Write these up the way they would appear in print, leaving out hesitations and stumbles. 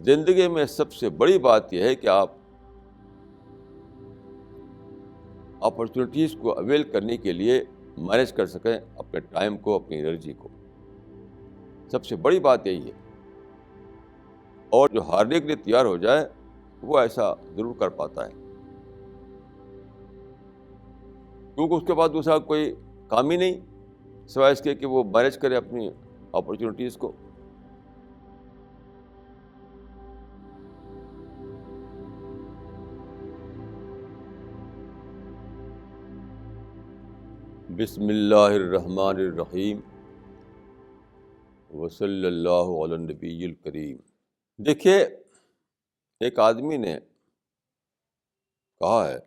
زندگی میں سب سے بڑی بات یہ ہے کہ آپ اپرچونیٹیز کو اویل کرنے کے لیے مینیج کر سکیں اپنے ٹائم کو، اپنی انرجی کو. سب سے بڑی بات یہی ہے. اور جو ہارنے کے لیے تیار ہو جائے وہ ایسا ضرور کر پاتا ہے، کیونکہ اس کے بعد دوسرا کوئی کام ہی نہیں سوائے اس کے کہ وہ مینیج کرے اپنی اپرچونیٹیز کو. بسم اللہ الرحمن الرحیم وصلی اللہ علی النبی الکریم. دیکھیے، ایک آدمی نے کہا ہے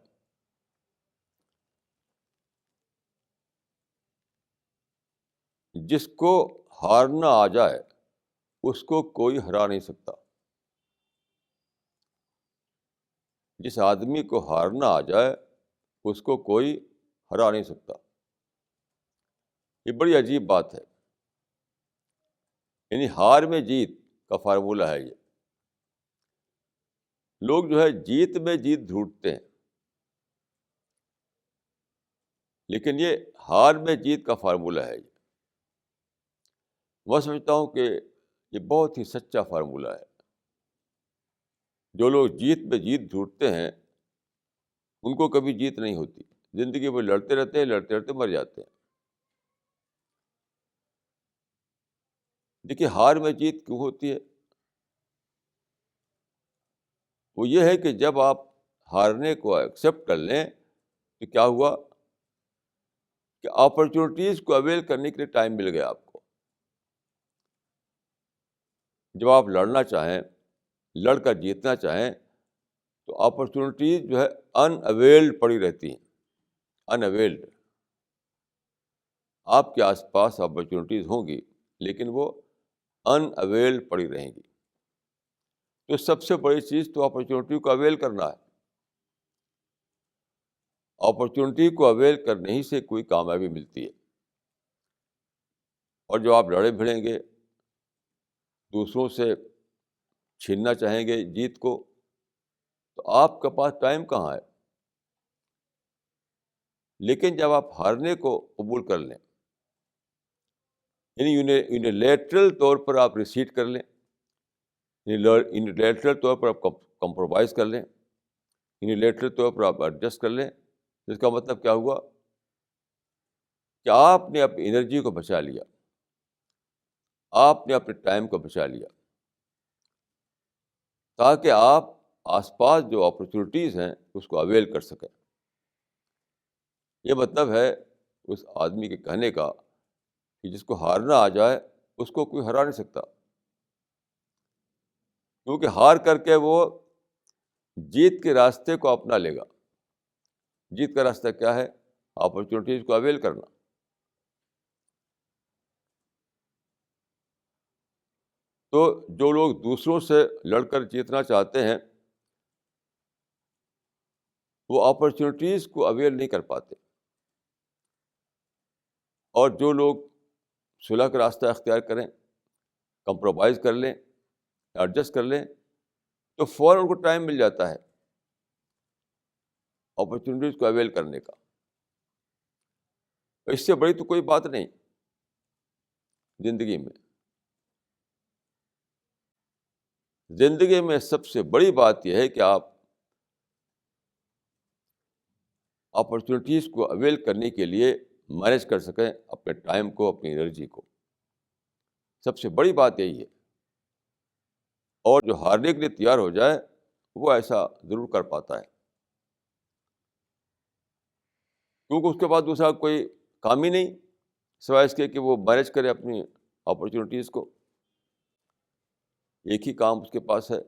جس کو ہارنا آ جائے اس کو کوئی ہرا نہیں سکتا. جس آدمی کو ہارنا آ جائے اس کو کوئی ہرا نہیں سکتا. یہ بڑی عجیب بات ہے. یعنی ہار میں جیت کا فارمولہ ہے یہ. لوگ جو ہے جیت میں جیت ڈھونڈتے ہیں، لیکن یہ ہار میں جیت کا فارمولہ ہے یہ. میں سمجھتا ہوں کہ یہ بہت ہی سچا فارمولہ ہے. جو لوگ جیت میں جیت ڈھونڈتے ہیں ان کو کبھی جیت نہیں ہوتی. زندگی میں لڑتے رہتے ہیں، لڑتے لڑتے مر جاتے ہیں. دیکھیے، ہار میں جیت کیوں ہوتی ہے؟ وہ یہ ہے کہ جب آپ ہارنے کو ایکسیپٹ کر لیں تو کیا ہوا کہ اپرچونیٹیز کو اویل کرنے کے لیے ٹائم مل گیا آپ کو. جب آپ لڑنا چاہیں، لڑ کر جیتنا چاہیں تو اپرچونیٹیز جو ہے ان اویلڈ پڑی رہتی ہیں. ان اویلڈ. آپ کے آس پاس اپرچونیٹیز ہوں گی لیکن وہ ان اویلڈ پڑی رہیں گی. تو سب سے بڑی چیز تو اپرچونیٹی کو اویل کرنا ہے. اپرچونیٹی کو اویل کرنے ہی سے کوئی کامیابی ملتی ہے. اور جو آپ لڑے بھڑیں گے، دوسروں سے چھیننا چاہیں گے جیت کو، تو آپ کے پاس ٹائم کہاں ہے؟ لیکن جب آپ ہارنے کو قبول کر لیں، یعنی یونیلیٹرل طور پر آپ ریسیٹ کر لیں، یونیلیٹرل طور پر آپ کمپرومائز کر لیں، یونیلیٹرل طور پر آپ ایڈجسٹ کر لیں، جس کا مطلب کیا ہوا کہ آپ نے اپنی انرجی کو بچا لیا، آپ نے اپنے ٹائم کو بچا لیا، تاکہ آپ آس پاس جو اپرچونیٹیز ہیں اس کو اویل کر سکیں. یہ مطلب ہے اس آدمی کے کہنے کا کہ جس کو ہارنا آ جائے اس کو کوئی ہرا نہیں سکتا، کیونکہ ہار کر کے وہ جیت کے راستے کو اپنا لے گا. جیت کا راستہ کیا ہے؟ اپرچونیٹیز کو اویل کرنا. تو جو لوگ دوسروں سے لڑ کر جیتنا چاہتے ہیں وہ اپرچونیٹیز کو اویل نہیں کر پاتے. اور جو لوگ صلح کا راستہ اختیار کریں، کمپرومائز کر لیں، ایڈجسٹ کر لیں، تو فوراً ان کو ٹائم مل جاتا ہے اپرچونیٹیز کو اویل کرنے کا. اس سے بڑی تو کوئی بات نہیں زندگی میں. زندگی میں سب سے بڑی بات یہ ہے کہ آپ اپرچونیٹیز کو اویل کرنے کے لیے مینیج کر سکیں اپنے ٹائم کو، اپنی انرجی کو. سب سے بڑی بات یہی ہے. اور جو ہارنے کے لیے تیار ہو جائے وہ ایسا ضرور کر پاتا ہے، کیونکہ اس کے بعد دوسرا کوئی کام ہی نہیں سوائے اس کے کہ وہ مینیج کرے اپنی اپرچونیٹیز کو. ایک ہی کام اس کے پاس ہے.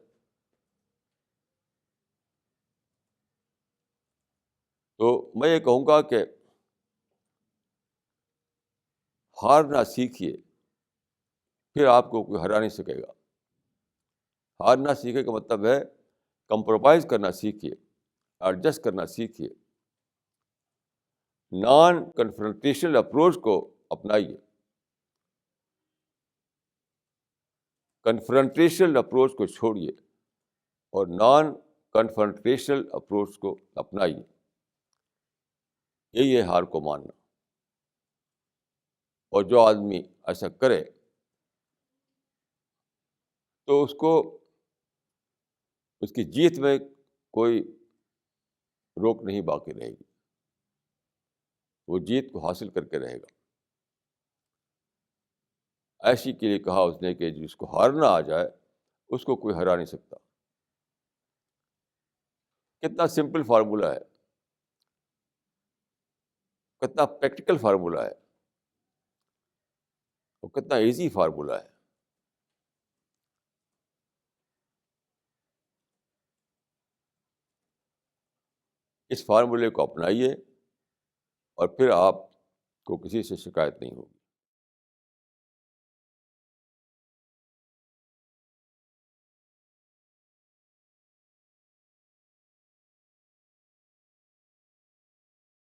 تو میں یہ کہوں گا کہ ہارنا سیکھیے، پھر آپ کو کوئی ہرا نہیں سکے گا. ہارنا سیکھے کا مطلب ہے کمپرومائز کرنا سیکھیے، ایڈجسٹ کرنا سیکھیے، نان کنفرنٹیشنل اپروچ کو اپنائیے. کنفرنٹیشنل اپروچ کو چھوڑیے اور نان کنفرنٹیشنل اپروچ کو اپنائیے. یہی ہے ہار کو ماننا. اور جو آدمی ایسا کرے تو اس کو اس کی جیت میں کوئی روک نہیں باقی رہے گی. وہ جیت کو حاصل کر کے رہے گا. ایسی کے لیے کہا اس نے کہ جس کو ہارنا آ جائے اس کو کوئی ہرا نہیں سکتا. کتنا سمپل فارمولہ ہے, کتنا پریکٹیکل فارمولہ ہے, اور کتنا ایزی فارمولہ ہے. اس فارمولے کو اپنائیے اور پھر آپ کو کسی سے شکایت نہیں ہوگی.